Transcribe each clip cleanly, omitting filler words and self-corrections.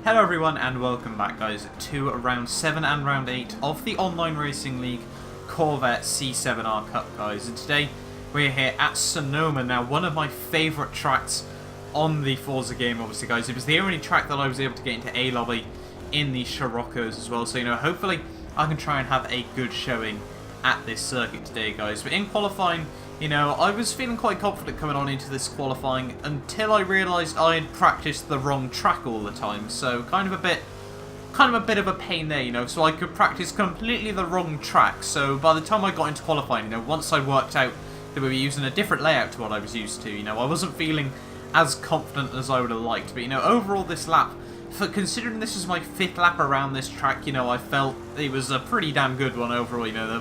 Hello everyone and welcome back guys to round 7 and round 8 of the Online Racing League Corvette C7R Cup guys, and today we're here at Sonoma. Now, one of my favourite tracks on the Forza game obviously guys. It was the only track that I was able to get into A lobby in the Scirocco's as well, so hopefully I can try and have a good showing at this circuit today guys. But in qualifying, I was feeling quite confident coming on into this qualifying until I realised I had practiced the wrong track all the time. So kind of a bit of a pain there, so I could practice completely the wrong track. So by the time I got into qualifying, once I worked out that we were using a different layout to what I was used to, I wasn't feeling as confident as I would have liked. But overall this lap, for considering this is my 5th lap around this track, I felt it was a pretty damn good one overall.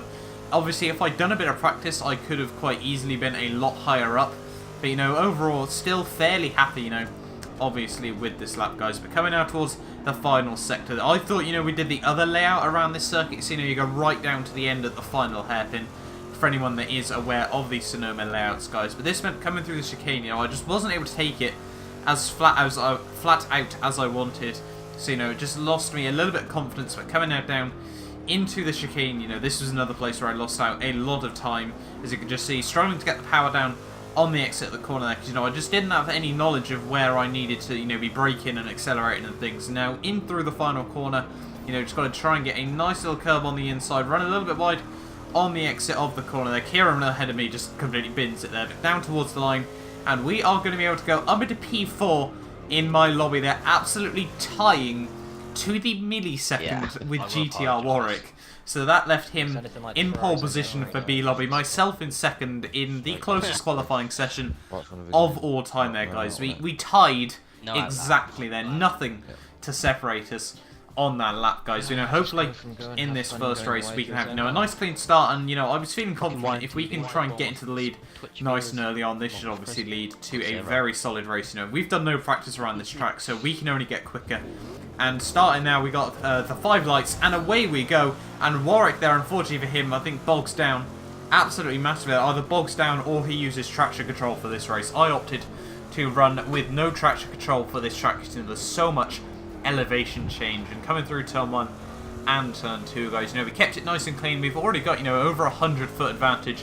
Obviously, if I'd done a bit of practice, I could have quite easily been a lot higher up. But, overall, still fairly happy, obviously, with this lap, guys. But coming out towards the final sector, I thought, we did the other layout around this circuit. So, you go right down to the end at the final hairpin, for anyone that is aware of the Sonoma layouts, guys. But this meant coming through the chicane, I just wasn't able to take it as flat out as I wanted. So, it just lost me a little bit of confidence. But coming out down into the chicane, this was another place where I lost out a lot of time, as you can just see, struggling to get the power down on the exit at the corner there, because I just didn't have any knowledge of where I needed to be braking and accelerating and things. Now in through the final corner, just got to try and get a nice little curb on the inside, run a little bit wide on the exit of the corner there. Kieran ahead of me just completely bins it there, but down towards the line, and we are going to be able to go up into P4 in my lobby. They're absolutely tying to the millisecond with GTR Warwick. So that left him in pole position for B lobby, myself in second in the closest qualifying session of all time there, guys. We tied exactly there, nothing to separate us on that lap, guys. Hopefully in this first race we can have a nice clean start, and I was feeling confident if we can try and get into the lead nice and early on. This should obviously lead to a very solid race. We've done no practice around this track, so we can only get quicker. And starting now, we got the 5 lights, and away we go. And Warwick there, unfortunately for him, I think bogs down absolutely massively. Either bogs down or he uses traction control for this race. I opted to run with no traction control for this track because there's so much elevation change. And coming through turn 1 and turn 2, guys, we kept it nice and clean. We've already got, over 100-foot advantage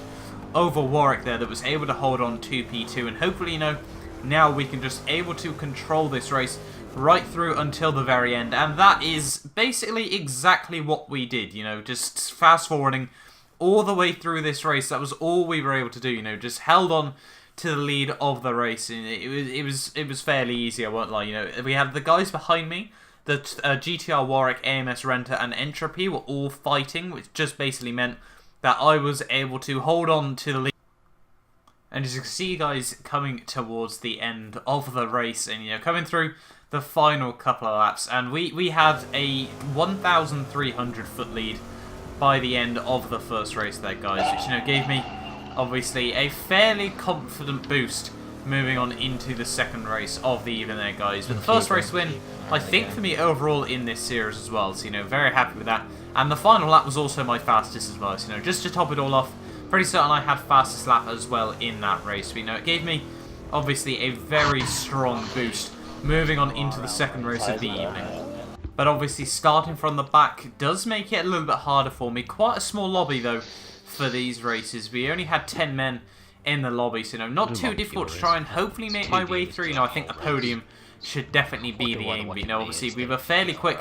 over Warwick there that was able to hold on to P2. And hopefully, now we can just able to control this race right through until the very end, and that is basically exactly what we did. Just fast forwarding all the way through this race. That was all we were able to do. Just held on to the lead of the race, and it was fairly easy. I won't lie. We had the guys behind me, the GTR Warwick, AMS Renter, and Entropy were all fighting, which just basically meant that I was able to hold on to the lead. And as you can see, guys, coming towards the end of the race, and coming through the final couple of laps, and we had a 1,300 foot lead by the end of the first race there, guys, which gave me obviously a fairly confident boost moving on into the second race of the evening there, guys. But the first race win, I think, for me overall in this series as well, so very happy with that. And the final lap was also my fastest as well, so just to top it all off, pretty certain I had fastest lap as well in that race. But it gave me obviously a very strong boost moving on into the second race of the evening. But obviously starting from the back does make it a little bit harder for me. Quite a small lobby though for these races. We only had 10 men in the lobby, so not too difficult to try and hopefully make my way through. I think a podium should definitely be the aim. But obviously we were fairly quick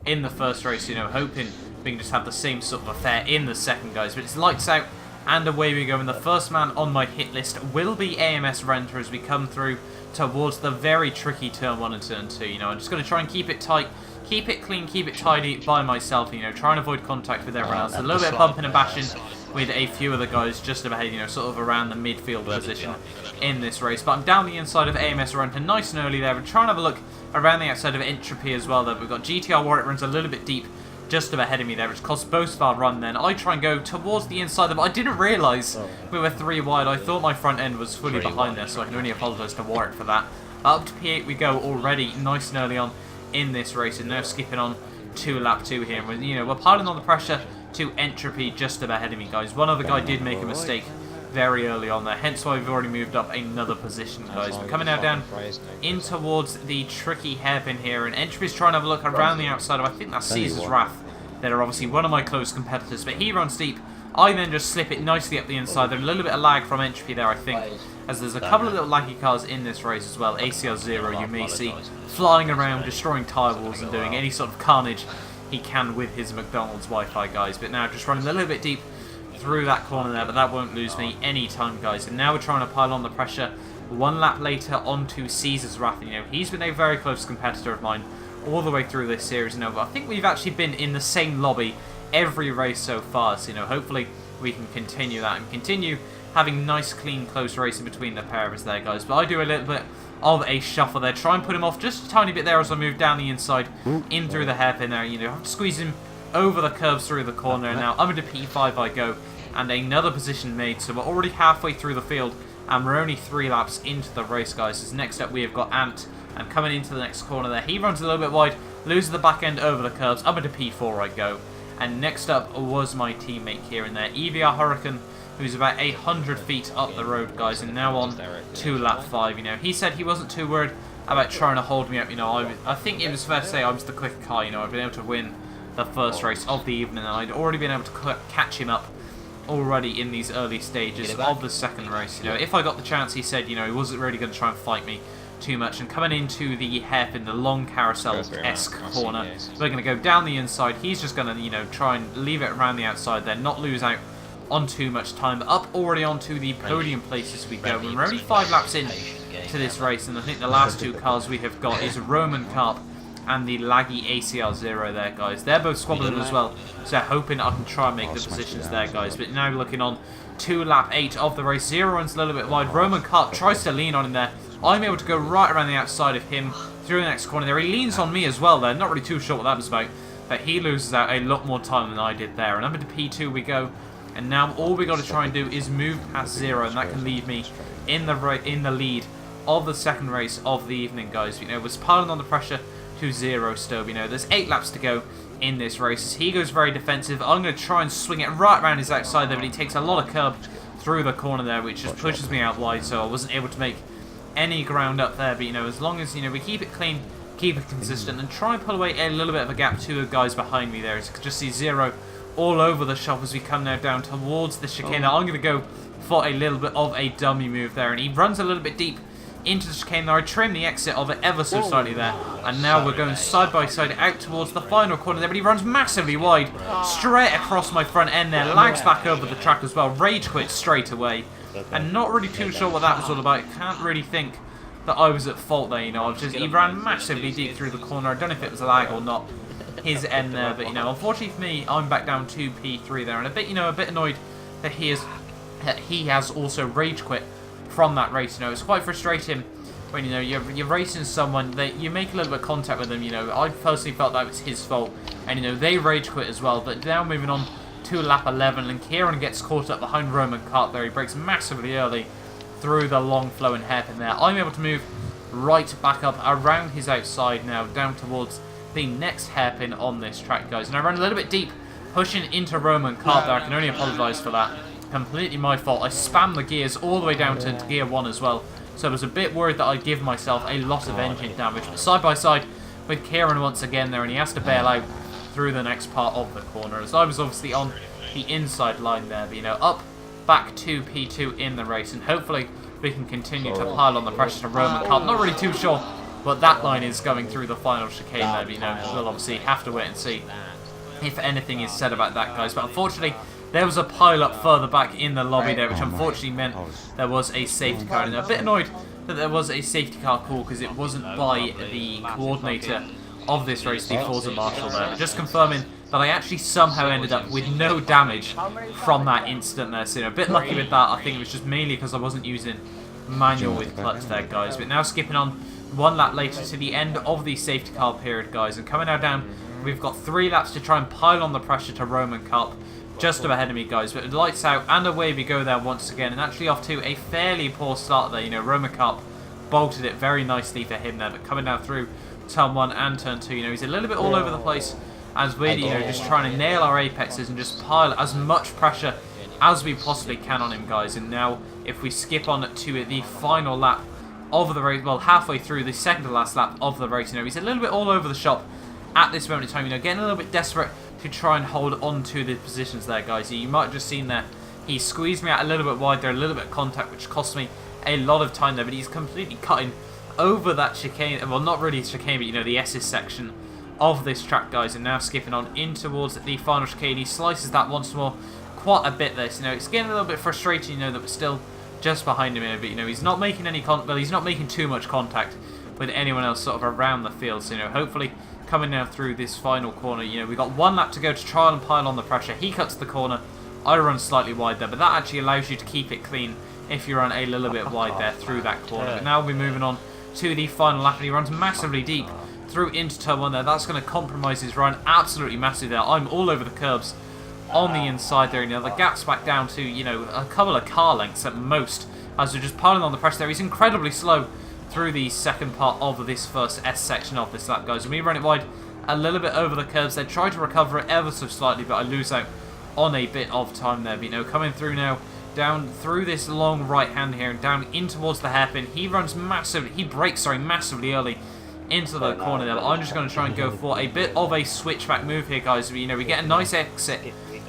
in the first race, hoping we can just have the same sort of affair in the second, guys. But it's lights out and away we go, and the first man on my hit list will be AMS Renter as we come through towards the very tricky turn 1 and turn 2. I'm just going to try and keep it tight, keep it clean, keep it tidy by myself, try and avoid contact with everyone else. A little bit of bumping and bashing with a few of the guys just about, sort of around the midfield position in this race. But I'm down the inside of AMS Renter nice and early there. We're trying to have a look around the outside of Entropy as well, though. We've got GTR Warwick runs a little bit deep just about ahead of me there, which cost both of our run then. I try and go towards the inside of it. I didn't realise we were 3 wide. I thought my front end was fully behind there, so I can only apologise to Warwick for that. Up to P8 we go already, nice and early on in this race, and now skipping on to lap 2 here. And we're piling on the pressure to Entropy just about ahead of me, guys. One other guy did make a mistake very early on there, hence why we've already moved up another position, guys. We're coming now down in towards the tricky hairpin here, and Entropy's trying to have a look around the outside of, I think that's Caesar's Wrath. They're obviously one of my close competitors, but he runs deep. I then just slip it nicely up the inside. There's a little bit of lag from Entropy there, I think, as there's a couple of little laggy cars in this race as well. ACR0 you may see flying around, destroying tyre walls and doing any sort of carnage he can with his McDonald's Wi-Fi, guys. But now just running a little bit deep through that corner there, but that won't lose me any time, guys. And now we're trying to pile on the pressure. One lap later onto Caesar's Wrath. You know, he's been a very close competitor of mine all the way through this series. You know, I think we've actually been in the same lobby every race so far. So, you know, hopefully we can continue that and continue having nice, clean, close racing between the pair of us there, guys. But I do a little bit of a shuffle there, try and put him off just a tiny bit there as I move down the inside, in through the hairpin there. You know, have to squeeze him over the curves through the corner. And now under P5 I go, and another position made. So we're already halfway through the field, and we're only 3 laps into the race, guys. So next up we have got Ant, and coming into the next corner there, he runs a little bit wide, loses the back end over the curves, up into P4 I go. And next up was my teammate here in there, EVR Hurricane, who's about 100 feet up the road, guys, and now on to lap 5. You know, he said he wasn't too worried about trying to hold me up. You know, I think it was fair to say I was the quicker car. You know, I've been able to win the first race of the evening, and I'd already been able to catch him up already in these early stages of the second race. You know, if I got the chance, he said, you know, he wasn't really going to try and fight me too much. And coming into the hairpin, the long carousel-esque corner, we're going to go down the inside. He's just going to, you know, try and leave it around the outside there, not lose out on too much time. But up already onto the podium places we go. We're only 5 laps in to this race, and I think the last 2 cars we have got is Roman Carp and the laggy ACR0 there, guys. They're both squabbling as well, so hoping I can try and make the positions there, guys. But now looking on to lap 8 of the race. Zero runs a little bit wide. Roman Carp tries to lean on him there. I'm able to go right around the outside of him through the next corner there. He leans on me as well there. Not really too sure what that was about, but he loses out a lot more time than I did there. And up into P2 we go. And now all we got to try and do is move past Zero, and that can leave me in the lead of the second race of the evening, guys. You know, was piling on the pressure to Zero still. You know, there's 8 laps to go in this race. As he goes very defensive, I'm going to try and swing it right around his outside there, but he takes a lot of curb through the corner there, which just pushes me out wide, so I wasn't able to make any ground up there. But, you know, as long as, you know, we keep it clean, keep it consistent, and try and pull away a little bit of a gap to the guys behind me there. As you can just see Zero all over the shop as we come now down towards the chicane. Now I'm going to go for a little bit of a dummy move there, and he runs a little bit deep into the chicane there. I trim the exit of it ever so slightly there, and now we're going side by side out towards the final corner there, but he runs massively wide straight across my front end there, lags back over the track as well, rage quit straight away, and not really too sure what that was all about. Can't really think that I was at fault there. You know, he ran massively deep through the corner. I don't know if it was a lag or not, his end there, but, you know, unfortunately for me, I'm back down to P3 there, and a bit, you know, a bit annoyed that he has also rage quit from that race. You know, it's quite frustrating when, you know, you're racing someone that you make a little bit of contact with them. You know, I personally felt that was his fault, and, you know, they rage quit as well. But now moving on to lap 11, and Kieran gets caught up behind Roman Carp there. He breaks massively early through the long flowing hairpin there. I'm able to move right back up around his outside now, down towards the next hairpin on this track, guys. And I run a little bit deep, pushing into Roman Carp there. I can only apologise for that. Completely my fault. I spammed the gears all the way down to gear 1 as well, so I was a bit worried that I'd give myself a lot of engine damage. But side by side with Kieran once again there, and he has to bail out through the next part of the corner, as I was obviously on the inside line there. But, you know, up back to P2 in the race, and hopefully we can continue to pile on the pressure to Roman Carp. Not really too sure what that line is going through the final chicane there, but, you know, we'll obviously have to wait and see if anything is said about that, guys. But unfortunately, there was a pile-up further back in the lobby there, which unfortunately meant there was a safety car. And I'm a bit annoyed that there was a safety car call, because it wasn't by the coordinator of this race, the Forza Marshal there. But just confirming that I actually somehow ended up with no damage from that incident there. So, you know, a bit lucky with that. I think it was just mainly because I wasn't using manual with clutch there, guys. But now skipping on 1 lap later to the end of the safety car period, guys. And coming now down, we've got 3 laps to try and pile on the pressure to Roman Carp, just ahead of me, guys. But the lights out, and away we go there once again, and actually off to a fairly poor start there. You know, Roman Carp bolted it very nicely for him there, but coming down through turn 1 and turn 2, you know, he's a little bit all over the place as we're, you know, just trying to nail our apexes and just pile as much pressure as we possibly can on him, guys. And now, if we skip on to the final lap of the race, well, halfway through the second to last lap of the race, you know, he's a little bit all over the shop at this moment in time, you know, getting a little bit desperate to try and hold on to the positions there, guys. You might have just seen there, he squeezed me out a little bit wide there, a little bit of contact, which cost me a lot of time there, but he's completely cutting over that chicane, well, not really chicane, but, you know, the S's section of this track, guys, and now skipping on in towards the final chicane. He slices that once more, quite a bit there, so, you know, it's getting a little bit frustrating, you know, that we're still just behind him here, but, you know, he's not making any he's not making too much contact with anyone else sort of around the field, so, you know, hopefully coming now through this final corner, you know, we've got one lap to go to try and pile on the pressure. He cuts the corner, I run slightly wide there, but that actually allows you to keep it clean if you run a little bit wide there through that corner. But now we're moving on to the final lap, and he runs massively deep through into turn 1 there. That's going to compromise his run absolutely massive there. I'm all over the curbs on the inside there, you know, the gap's back down to, you know, a couple of car lengths at most as we're just piling on the pressure there. He's incredibly slow through the second part of this first S section of this lap, guys. And we run it wide a little bit over the curves there, try to recover it ever so slightly, but I lose out on a bit of time there. But, you know, coming through now, down through this long right hand here and down in towards the hairpin. He runs massively, he brakes, sorry, massively early into the corner there. But I'm just going to try and go for a bit of a switchback move here, guys. You know, we get a nice exit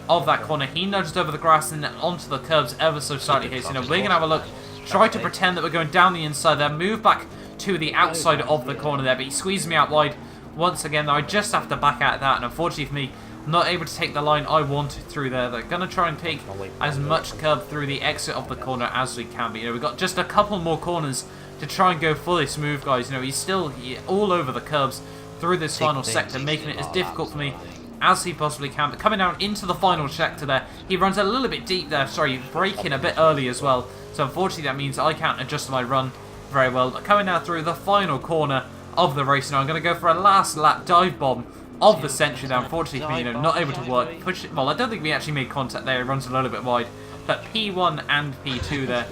of that corner. He nudged over the grass and then onto the curbs ever so slightly here. So, you know, we're going to have a look, try to pretend that we're going down the inside there, move back to the outside of the corner there, but he squeezed me out wide once again. I just have to back out of that, and unfortunately for me, not able to take the line I wanted through there. They're going to try and take as much curb through the exit of the corner as we can. But, you know, we've got just a couple more corners to try and go for this move, guys. You know, he's still all over the curbs through this final sector, making it as difficult for me as he possibly can. But coming down into the final sector there, he runs a little bit deep there. Sorry, braking a bit early as well. So unfortunately that means I can't adjust my run very well. But coming now through the final corner of the race now, I'm going to go for a last lap dive bomb of the century there. Unfortunately for me, you know, not able to work. Push it. Well, I don't think we actually made contact there. It runs a little bit wide. But P1 and P2 there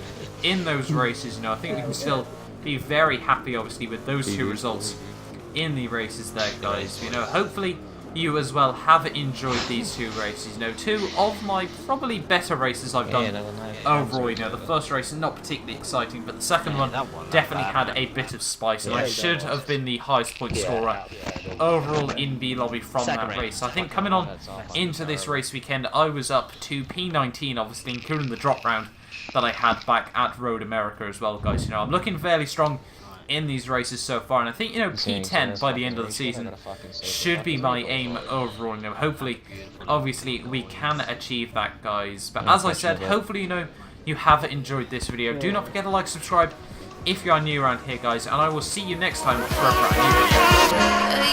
in those races, you know, I think we can still be very happy, obviously, with those two results in the races there, guys. You know, hopefully you as well have enjoyed these two races. You know, two of my probably better races I've done overall. You know, the first race is not particularly exciting, but the second one definitely had a bit of spice, and I should have been the highest point scorer overall in B lobby from that race. I think coming on into this race weekend, I was up to P19, obviously, including the drop round that I had back at Road America as well, guys. You know, I'm looking fairly strong in these races so far, and I think, you know, P10 by the end of the season should be my aim overall. You know, hopefully, obviously, we can achieve that, guys. But as I said, hopefully, you know, you have enjoyed this video. Do not forget to like, subscribe if you are new around here, guys, and I will see you next time for a brand new video.